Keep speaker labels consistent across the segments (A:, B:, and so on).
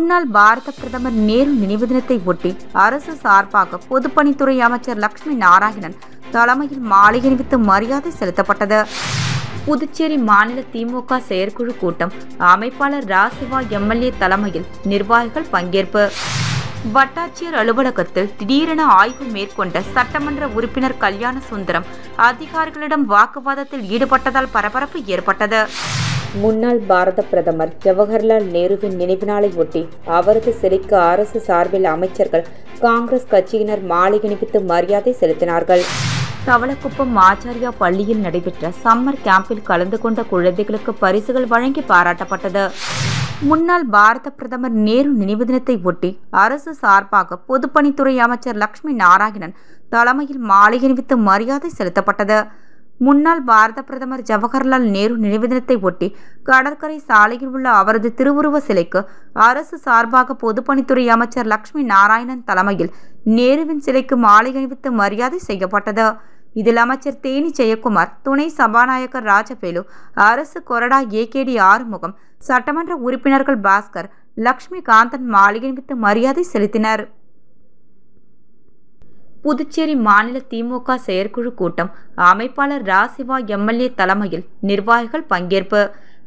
A: முன்னாள் பாரத பிரதமர் நேரு நினைவு தினத்தை ஒட்டி அரசு சார்பாக பொதுப்பணித்துறை அமைச்சர் லட்சுமி நாராயணன் தலைமையில் மாலை அணிவித்து மரியாதை செலுத்தப்பட்டது. புதுச்சேரி மாநில திமுக செயற்குழு கூட்டம் அமைப்பாளர் ராசிவா எம்எல்ஏ தலைமையில் நிர்வாகிகள் பங்கேற்பு. வட்டாட்சியர் அலுவலகத்தில் திடீரென ஆய்வு மேற்கொண்ட சட்டமன்ற உறுப்பினர் கல்யாண சுந்தரம் அதிகாரிகளிடம் வாக்குவாதத்தில் ஈடுபட்டதால் பரபரப்பு ஏற்பட்டது. முன்னாள் பாரத பிரதமர் ஜவஹர்லால் நேருவின் நினைவு நாளை ஒட்டி அவரது சிலைக்கு அரசு சார்பில் அமைச்சர்கள், காங்கிரஸ் கட்சியினர் மாலை அணிவித்து மரியாதை செலுத்தினார்கள். தவளக்குப்பம் ஆச்சாரியா பள்ளியில் நடைபெற்ற சம்மர் கேம்பில் கலந்து கொண்ட குழந்தைகளுக்கு பரிசுகள் வழங்கி பாராட்டப்பட்டது. முன்னாள் பாரத பிரதமர் நேரு நினைவு தினத்தை ஒட்டி அரசு சார்பாக பொதுப்பணித்துறை அமைச்சர் லட்சுமி நாராயணன் தலைமையில் மாலை அணிவித்து மரியாதை செலுத்தப்பட்டது. முன்னாள் பாரத பிரதமர் ஜவஹர்லால் நேரு நினைவு தினத்தை ஒட்டி கடற்கரை சாலையில் உள்ள அவரது திருவுருவ சிலைக்கு அரசு சார்பாக பொதுப்பணித்துறை அமைச்சர் லட்சுமி நாராயணன் தலைமையில் நேருவின் சிலைக்கு மாலை அணிவித்து மரியாதை செய்யப்பட்டது. இதில் அமைச்சர் தேனி ஜெயக்குமார், துணை சபாநாயகர் ராஜவேலு, அரசு கொறடா ஏகேடி ஆறுமுகம், சட்டமன்ற உறுப்பினர்கள் பாஸ்கர், லட்சுமி காந்தன் மாலை அணிவித்து மரியாதை செலுத்தினர். புதுச்சேரி மாநில திமுக செயற்குழு கூட்டம் அமைப்பாளர் ராசிவா எம்எல்ஏ தலைமையில் நிர்வாகிகள் பங்கேற்பு.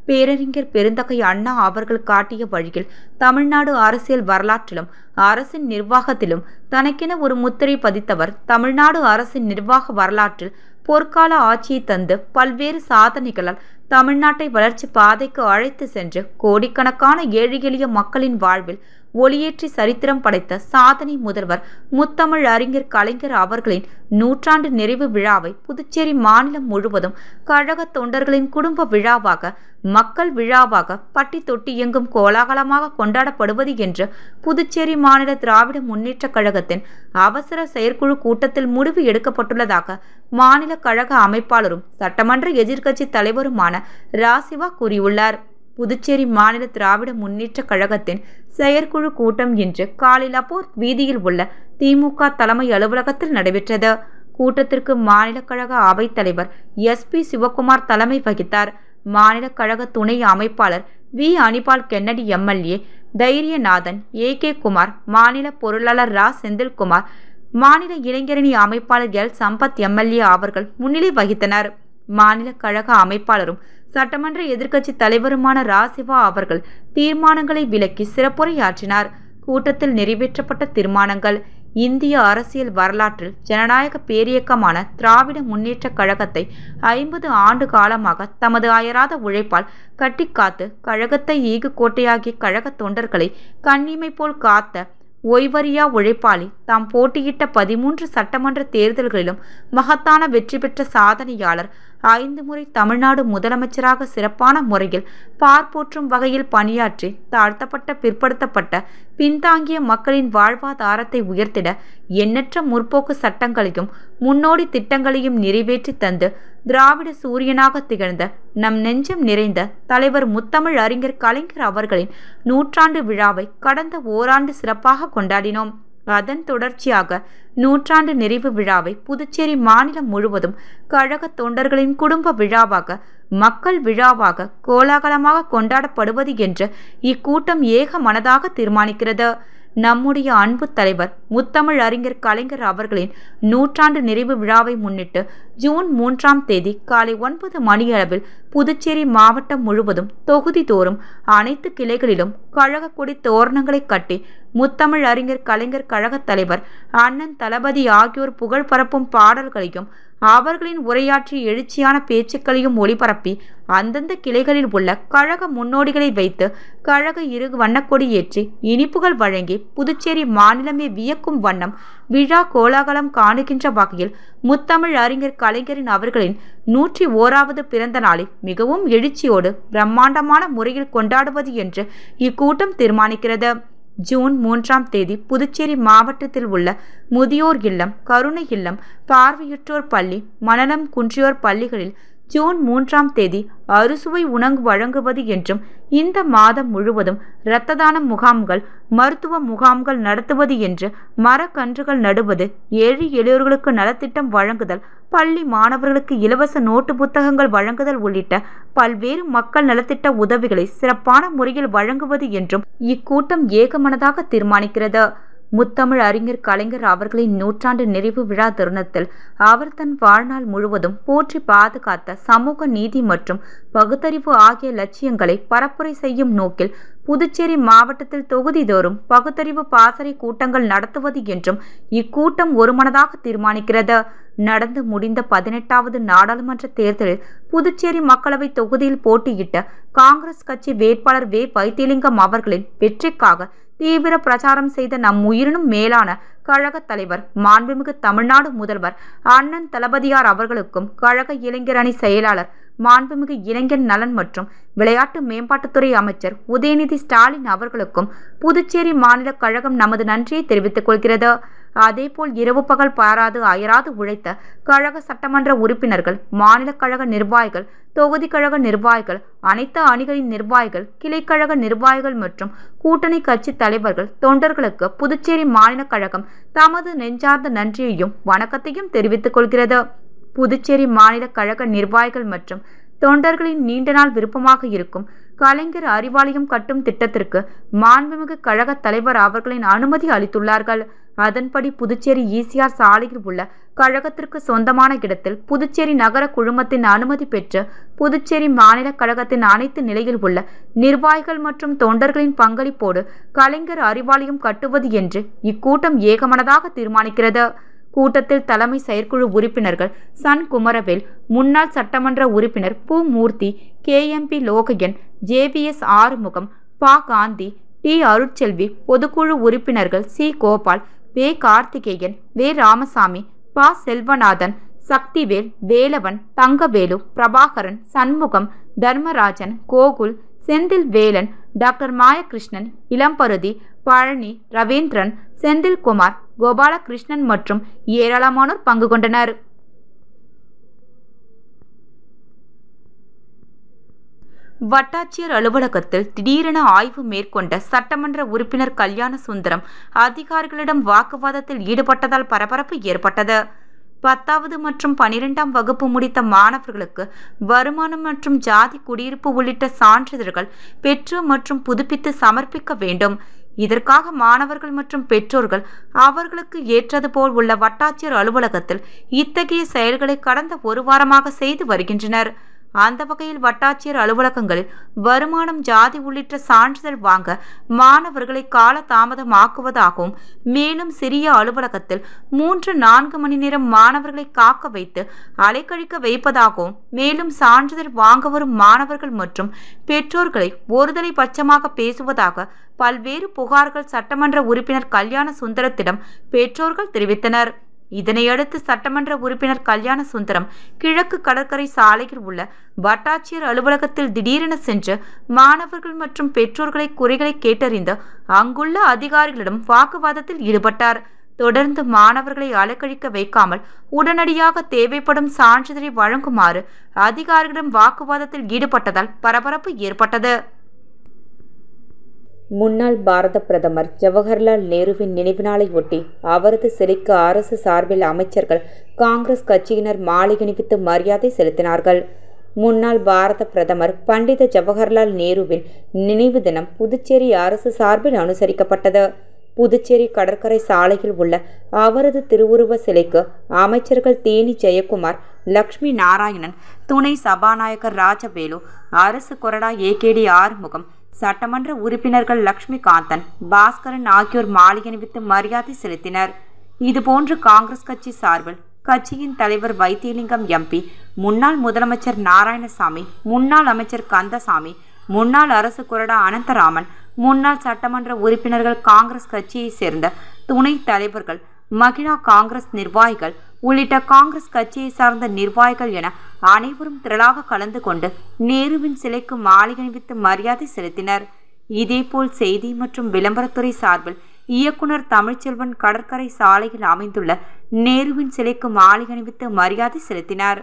A: பேரறிஞர் பெருந்தகை அண்ணா அவர்கள் காட்டிய வழியில் தமிழ்நாடு அரசியல் வரலாற்றிலும் அரசின் நிர்வாகத்திலும் தனக்கென ஒரு முத்திரை பதித்தவர். தமிழ்நாடு அரசின் நிர்வாக வரலாற்றில் பொற்கால ஆட்சியை தந்து பல்வேறு சாதனைகளால் தமிழ்நாட்டை வளர்ச்சி பாதைக்கு அழைத்து சென்று கோடிக்கணக்கான ஏழை எளிய மக்களின் வாழ்வில் ஒளியேற்றி சரித்திரம் படைத்த சாதனை முதல்வர் முத்தமிழ் அறிஞர் கலைஞர் அவர்களின் நூற்றாண்டு நிறைவு விழாவை புதுச்சேரி மாநிலம் முழுவதும் கழக தொண்டர்களின் குடும்ப விழாவாக, மக்கள் விழாவாக பட்டி தொட்டி எங்கும் கோலாகலமாக கொண்டாடப்படுவது என்று புதுச்சேரி மாநில திராவிட முன்னேற்ற கழகத்தின் அவசர செயற்குழு கூட்டத்தில் முடிவு எடுக்கப்பட்டுள்ளதாக மாநில கழக அமைப்பாளரும் சட்டமன்ற எதிர்க்கட்சி தலைவருமான ராசிவா கூறியுள்ளார். புதுச்சேரி மாநில திராவிட முன்னேற்ற கழகத்தின் செயற்குழு கூட்டம் இன்று காலை லப்போர்ட் வீதியில் உள்ள திமுக தலைமை அலுவலகத்தில் நடைபெற்றது. கூட்டத்திற்கு மாநில கழக அவைத்தலைவர் SP சிவக்குமார் தலைமை வகித்தார். மாநில கழக துணை அமைப்பாளர் V Anibal Kennedy MLA, Dhairiyanathan, AK Kumar, மாநில பொருளாளர் ரா செந்தில்குமார், மாநில இளைஞரணி அமைப்பாளர் L சம்பத் எம்எல்ஏ அவர்கள் முன்னிலை வகித்தனர். மாநில கழக அமைப்பாளரும் சட்டமன்ற எதிர்க்கட்சி தலைவருமான ராசிவா அவர்கள் தீர்மானங்களை விளக்கி சிறப்புரையாற்றினார். கூட்டத்தில் நிறைவேற்றப்பட்ட தீர்மானங்கள்: இந்திய அரசியல் வரலாற்றில் ஜனநாயக பேரியக்கமான திராவிட முன்னேற்ற கழகத்தை 50 ஆண்டு காலமாக தமது அயராத உழைப்பால் கட்டிக்காத்து கழகத்தை ஈகு கோட்டையாகிய கழக தொண்டர்களை கண்ணிமை போல் காத்த ஓய்வறியா உழைப்பாளி, தாம் போட்டியிட்ட 13 சட்டமன்ற தேர்தல்களிலும் மகத்தான வெற்றி பெற்ற சாதனையாளர், 5 முறை தமிழ்நாடு முதலமைச்சராக சிறப்பான முறையில் பார்ப்போற்றும் வகையில் பணியாற்றி தாழ்த்தப்பட்ட, பிற்படுத்தப்பட்ட, பின்தாங்கிய மக்களின் வாழ்வாதாரத்தை உயர்த்திட எண்ணற்ற முற்போக்கு சட்டங்களையும் முன்னோடி திட்டங்களையும் நிறைவேற்றி தந்து திராவிட சூரியனாக திகழ்ந்த நம் நெஞ்சம் நிறைந்த தலைவர் முத்தமிழ் அறிஞர் கலைஞர் அவர்களின் நூற்றாண்டு விழாவை கடந்த ஓராண்டு சிறப்பாக கொண்டாடினோம். அதன் தொடர்ச்சியாக நூற்றாண்டு நிறைவு விழாவை புதுச்சேரி மாநிலம் முழுவதும் கழக தொண்டர்களின் குடும்ப விழாவாக, மக்கள் விழாவாக கோலாகலமாக கொண்டாடப்படுவது என்று இக்கூட்டம் ஏக மனதாக தீர்மானிக்கிறது. நம்முடைய அன்பு தலைவர் முத்தமிழ் அறிஞர் கலைஞர் அவர்களின் நூற்றாண்டு நிறைவு விழாவை முன்னிட்டு ஜூன் 3ஆம் தேதி காலை 9 மணியளவில் புதுச்சேரி மாவட்டம் முழுவதும் தொகுதி தோறும் அனைத்து கிளைகளிலும் கழக கொடி தோரணங்களை கட்டி முத்தமிழ் அறிஞர் கலைஞர் கழக தலைவர் அண்ணன் தளபதி ஆகியோர் புகழ் பரப்பும் பாடல்களையும் அவர்களின் உரையாற்றி எழுச்சியான பேச்சுக்களையும் ஒளிபரப்பி அந்தந்த கிளைகளில் உள்ள கழக முன்னோடிகளை வைத்து கழக இரு வண்ணக்கொடி ஏற்றி இனிப்புகள் வழங்கி புதுச்சேரி மாநிலமே வியக்கும் வண்ணம் விழா கோலாகலம் காணுகின்ற வகையில் முத்தமிழ் அறிஞர் கலைஞரின் அவர்களின் 101வது பிறந்த நாளை மிகவும் எழுச்சியோடு பிரம்மாண்டமான முறையில் கொண்டாடுவது என்று இக்கூட்டம் தீர்மானிக்கிறது. ஜூன் 3ஆம் தேதி புதுச்சேரி மாவட்டத்தில் உள்ள முதியோர் இல்லம், கருணை இல்லம், பார்வையுற்றோர் பள்ளி, மனநலம் குன்றியோர் பள்ளிகளில் ஜூன் 3ஆம் தேதி அறுசுவை உணவு வழங்குவது என்றும் இந்த மாதம் முழுவதும் இரத்த தான முகாம்கள், மருத்துவ முகாம்கள் நடத்துவது என்று, மரக்கன்றுகள் நடுவது, ஏழை எளியோர்களுக்கு நலத்திட்டம் வழங்குதல், பள்ளி மாணவர்களுக்கு இலவச நோட்டு புத்தகங்கள் வழங்குதல் உள்ளிட்ட பல்வேறு மக்கள் நலத்திட்ட உதவிகளை சிறப்பான முறையில் வழங்குவது என்றும் இக்கூட்டம் ஏகமனதாக தீர்மானிக்கிறது. முத்தமிழ் அறிஞர் கலைஞர் அவர்களின் நூற்றாண்டு நிறைவு விழா தருணத்தில் அவர் தன் வாழ்நாள் முழுவதும் போற்றி பாதுகாத்த சமூக நீதி மற்றும் பகுத்தறிவு ஆகிய லட்சியங்களை பரப்புரை செய்யும் நோக்கில் புதுச்சேரி மாவட்டத்தில் தொகுதிதோறும் பகுத்தறிவு பாசறை கூட்டங்கள் நடத்துவது என்றும் இக்கூட்டம் ஒருமனதாக தீர்மானிக்கிறது. நடந்து முடிந்த 18வது நாடாளுமன்ற தேர்தலில் புதுச்சேரி மக்களவை தொகுதியில் போட்டியிட்ட காங்கிரஸ் கட்சி வேட்பாளர் வே. வைத்திலிங்கம் அவர்களின் வெற்றிக்காக தீவிர பிரச்சாரம் செய்த நம் உயிரினும் மேலான கழக தலைவர், மாண்புமிகு தமிழ்நாடு முதல்வர் அண்ணன் தளபதியார் அவர்களுக்கும், கழக இளைஞர் அணி செயலாளர், மாண்புமிகு இளைஞர் நலன் மற்றும் விளையாட்டு மேம்பாட்டுத்துறை அமைச்சர் உதயநிதி ஸ்டாலின் அவர்களுக்கும் புதுச்சேரி மாநில கழகம் நமது நன்றியை தெரிவித்துக் கொள்கிறது. அதேபோல் இரவு பகல் பாராது அயராது உழைத்த கழக சட்டமன்ற உறுப்பினர்கள், மாநில கழக நிர்வாகிகள், தொகுதி கழக நிர்வாகிகள், அனைத்து அணிகளின் நிர்வாகிகள், கிளைக்கழக நிர்வாகிகள் மற்றும் கூட்டணி கட்சி தலைவர்கள், தொண்டர்களுக்கு புதுச்சேரி மாநில கழகம் தமது நெஞ்சார்ந்த நன்றியையும் வணக்கத்தையும் தெரிவித்துக் கொள்கிறது. புதுச்சேரி மாநில கழக நிர்வாகிகள் மற்றும் தொண்டர்களின் நீண்ட நாள் விருப்பமாக இருக்கும் கலைஞர் அறிவாலயம் கட்டும் திட்டத்திற்கு மாண்புமிகு கழக தலைவர் அவர்களின் அனுமதி அளித்துள்ளார்கள். அதன்படி புதுச்சேரி ஈசிஆர் சாலையில் உள்ள கழகத்திற்கு சொந்தமான இடத்தில் புதுச்சேரி நகர குழுமத்தின் அனுமதி பெற்று புதுச்சேரி மாநில கழகத்தின் அனைத்து நிலையில் உள்ள நிர்வாகிகள் மற்றும் தொண்டர்களின் பங்களிப்போடு கலைஞர் அறிவாலயம் கட்டுவது என்று இக்கூட்டம் ஏகமனதாக தீர்மானிக்கிறது. கூட்டத்தில் தலைமை செயற்குழு உறுப்பினர்கள் சன் குமரவேல், முன்னாள் சட்டமன்ற உறுப்பினர் பூ மூர்த்தி, KMP லோகையன், JVS ஆறுமுகம், பா. காந்தி, டி. அருட்செல்வி, பொதுக்குழு உறுப்பினர்கள் சி. கோபால், வே. கார்த்திகேயன், வே. ராமசாமி, பா. செல்வநாதன், சக்திவேல், வேலவன், தங்கவேலு, பிரபாகரன், சண்முகம், தர்மராஜன், கோகுல், செந்தில் வேலன், டாக்டர் மாயகிருஷ்ணன், இளம்பருதி, பழனி, ரவீந்திரன், செந்தில்குமார், கோபாலகிருஷ்ணன் மற்றும் ஏராளமானோர் பங்கு கொண்டனர். வட்டாட்சியர் அலுவலகத்தில் திடீரென ஆய்வு மேற்கொண்ட சட்டமன்ற உறுப்பினர் கல்யாண சுந்தரம் அதிகாரிகளிடம் வாக்குவாதத்தில் ஈடுபட்டதால் பரபரப்பு ஏற்பட்டது. 10வது மற்றும் 12ஆம் வகுப்பு முடித்த மாணவர்களுக்கு வருமானம் மற்றும் ஜாதி குடியிருப்பு உள்ளிட்ட சான்றிதழ்கள் பெற்று மற்றும் புதுப்பித்து சமர்ப்பிக்க வேண்டும். இதற்காக மாணவர்கள் மற்றும் பெற்றோர்கள் அவர்களுக்கு ஏற்றது போல் உள்ள வட்டாட்சியர் அலுவலகத்தில் இத்தகைய செயல்களை கடந்த ஒரு வாரமாக செய்து வருகின்றனர். அந்த வகையில் வட்டாட்சியர் அலுவலகங்களில் வருமானம், ஜாதி உள்ளிட்ட சான்றிதழ் வாங்க மாணவர்களை கால தாமதமாக்குவதாகவும், மேலும் சிறிய அலுவலகத்தில் 3-4 மணி நேரம் மாணவர்களை காக்க வைத்து அலைக்கழிக்க வைப்பதாகவும், மேலும் சான்றிதழ் வாங்க வரும் மாணவர்கள் மற்றும் பெற்றோர்களை ஒருதலை பட்சமாக பேசுவதாக பல்வேறு புகார்கள் சட்டமன்ற உறுப்பினர் கல்யாண சுந்தரத்திடம் பெற்றோர்கள் தெரிவித்தனர். இதனையடுத்து சட்டமன்ற உறுப்பினர் கல்யாண சுந்தரம் கிழக்கு கடற்கரை சாலையில் உள்ள வட்டாட்சியர் அலுவலகத்தில் திடீரென சென்று மாணவர்கள் மற்றும் பெற்றோர்களை குறைகளை கேட்டறிந்து அங்குள்ள அதிகாரிகளிடம் வாக்குவாதத்தில் ஈடுபட்டார். தொடர்ந்து மாணவர்களை அலைக்கழிக்க வைக்காமல் உடனடியாக தேவைப்படும் சான்றிதழை வழங்குமாறு அதிகாரிகளிடம் வாக்குவாதத்தில் ஈடுபட்டதால் பரபரப்பு ஏற்பட்டது. முன்னாள் பாரத பிரதமர் ஜவஹர்லால் நேருவின் நினைவு நாளை ஒட்டி அவரது சிலைக்கு அரசு சார்பில் அமைச்சர்கள், காங்கிரஸ் கட்சியினர் மாலை அணிவித்து மரியாதை செலுத்தினார்கள். முன்னாள் பாரத பிரதமர் பண்டித ஜவஹர்லால் நேருவின் நினைவு தினம் புதுச்சேரி அரசு சார்பில் அனுசரிக்கப்பட்டது. புதுச்சேரி கடற்கரை சாலையில் உள்ள அவரது திருவுருவ சிலைக்கு அமைச்சர்கள் தேனி ஜெயக்குமார், லட்சுமி நாராயணன், துணை சபாநாயகர் ராஜவேலு, அரசு கொறடா AKD ஆறுமுகம், சட்டமன்ற உறுப்பினர்கள் லட்சுமி காந்தன், பாஸ்கரன் ஆகியோர் மாலை அணிவித்து மரியாதை செலுத்தினர். இதுபோன்று காங்கிரஸ் கட்சி சார்பில் கட்சியின் தலைவர் வைத்திலிங்கம் MP, முன்னாள் முதலமைச்சர் நாராயணசாமி, முன்னாள் அமைச்சர் கந்தசாமி, முன்னாள் அரசு கொறடா அனந்தராமன், முன்னாள் சட்டமன்ற உறுப்பினர்கள், காங்கிரஸ் கட்சியை சேர்ந்த துணை தலைவர்கள், மகிழா காங்கிரஸ் நிர்வாகிகள் உள்ளிட்ட காங்கிரஸ் கட்சியை சார்ந்த நிர்வாகிகள் என அனைவரும் திரளாக கலந்து கொண்டு நேருவின் சிலைக்கு மாலை அணிவித்து மரியாதை செலுத்தினர். இதேபோல் செய்தி மற்றும் விளம்பரத்துறை சார்பில் இயக்குனர் தமிழ்ச்செல்வன் கடற்கரை சாலையில் அமைந்துள்ள நேருவின் சிலைக்கு மாலை அணிவித்து மரியாதை செலுத்தினார்.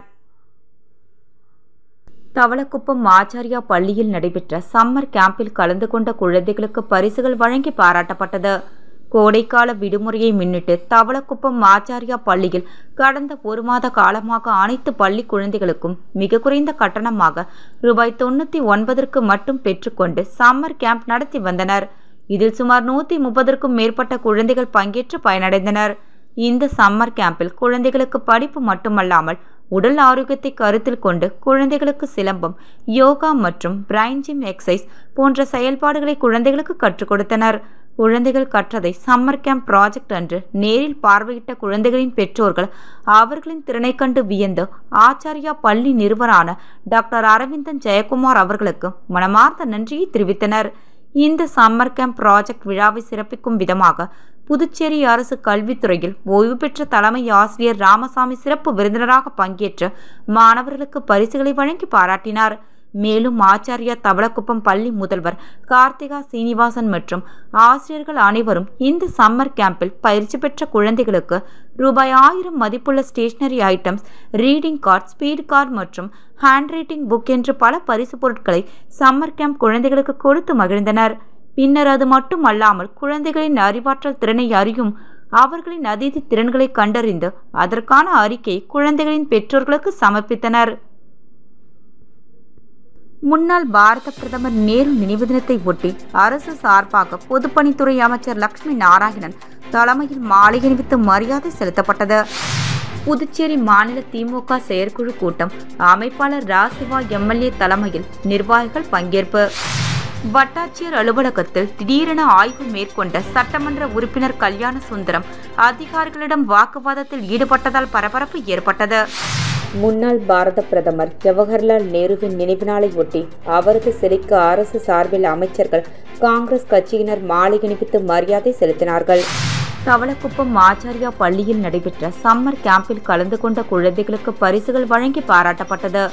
A: தவளக்குப்பம் ஆச்சாரியா பள்ளியில் நடைபெற்ற சம்மர் கேம்பில் கலந்து கொண்ட குழந்தைகளுக்கு பரிசுகள் வழங்கி பாராட்டப்பட்டது. கோடைக்கால விடுமுறையை முன்னிட்டு தவளக்குப்பம் ஆச்சாரியா பள்ளியில் கடந்த 1 மாத காலமாக அனைத்து பள்ளி குழந்தைகளுக்கும் மிக குறைந்த கட்டணமாக ரூபாய் 99 மட்டும் பெற்றுக்கொண்டு சம்மர் கேம்ப் நடத்தி வந்தனர். இதில் சுமார் 130க்கும் மேற்பட்ட குழந்தைகள் பங்கேற்று பயனடைந்தனர். இந்த சம்மர் கேம்பில் குழந்தைகளுக்கு படிப்பு மட்டுமல்லாமல் உடல் ஆரோக்கியத்தை கருத்தில் கொண்டு குழந்தைகளுக்கு சிலம்பம், யோகா மற்றும் பிரைன் ஜிம் எக்சைஸ் போன்ற செயல்பாடுகளை குழந்தைகளுக்கு கற்றுக் கொடுத்தனர். குழந்தைகள் கற்றதை சம்மர் கேம்ப் ப்ராஜெக்ட் அன்று நேரில் பார்வையிட்ட குழந்தைகளின் பெற்றோர்கள் அவர்களின் திறனை கண்டு வியந்து ஆச்சாரியா பள்ளி நிறுவனரான டாக்டர் அரவிந்தன் ஜெயக்குமார் அவர்களுக்கு மனமார்ந்த நன்றியை தெரிவித்தனர். இந்த சம்மர் கேம்ப் ப்ராஜெக்ட் விழாவை சிறப்பிக்கும் விதமாக புதுச்சேரி அரசு கல்வித்துறையில் ஓய்வு பெற்ற தலைமை ஆசிரியர் ராமசாமி சிறப்பு விருந்தினராக பங்கேற்று மாணவர்களுக்கு பரிசுகளை வழங்கி பாராட்டினார். மேலும் ஆச்சாரியா தவளக்குப்பம் பள்ளி முதல்வர் கார்த்திகா சீனிவாசன் மற்றும் ஆசிரியர்கள் அனைவரும் இந்த சம்மர் கேம்பில் பயிற்சி பெற்ற குழந்தைகளுக்கு ரூபாய் 1000 மதிப்புள்ள stationery items, reading card, speed card மற்றும் ஹேண்ட் ரைட்டிங் புக் என்று பல பரிசு பொருட்களை சம்மர் கேம்ப் குழந்தைகளுக்கு கொடுத்து மகிழ்ந்தனர். பின்னர் அது மட்டுமல்லாமல் குழந்தைகளின் அறிவாற்றல் திறனை அறியும் அவர்களின் அதீத திறன்களை கண்டறிந்து அதற்கான அறிக்கையை குழந்தைகளின் பெற்றோர்களுக்கு சமர்ப்பித்தனர். முன்னாள் பாரத பிரதமர் நேரு நினைவு தினத்தை ஒட்டி அரசு சார்பாக பொதுப்பணித்துறை அமைச்சர் லட்சுமி நாராயணன் தலைமையில் மாலை அணிவித்து மரியாதை செலுத்தப்பட்டது. புதுச்சேரி மாநில திமுக செயற்குழு கூட்டம் அமைப்பாளர் ராசிவா எம்எல்ஏ தலைமையில் நிர்வாகிகள் பங்கேற்பு. வட்டாட்சியர் அலுவலகத்தில் திடீரென ஆய்வு மேற்கொண்ட சட்டமன்ற உறுப்பினர் கல்யாண சுந்தரம் அதிகாரிகளிடம் வாக்குவாதத்தில் ஈடுபட்டதால் பரபரப்பு ஏற்பட்டது. முன்னாள் பாரத பிரதமர் ஜவஹர்லால் நேருவின் நினைவு நாளை ஒட்டி அவரது சிலைக்கு அரசு சார்பில் அமைச்சர்கள், காங்கிரஸ் கட்சியினர் மாலை அணிவித்து மரியாதை செலுத்தினார்கள். தவளக்குப்பம் ஆச்சாரியா பள்ளியில் நடைபெற்ற சம்மர் கேம்பில் கலந்து கொண்ட குழந்தைகளுக்கு பரிசுகள் வழங்கி பாராட்டப்பட்டது.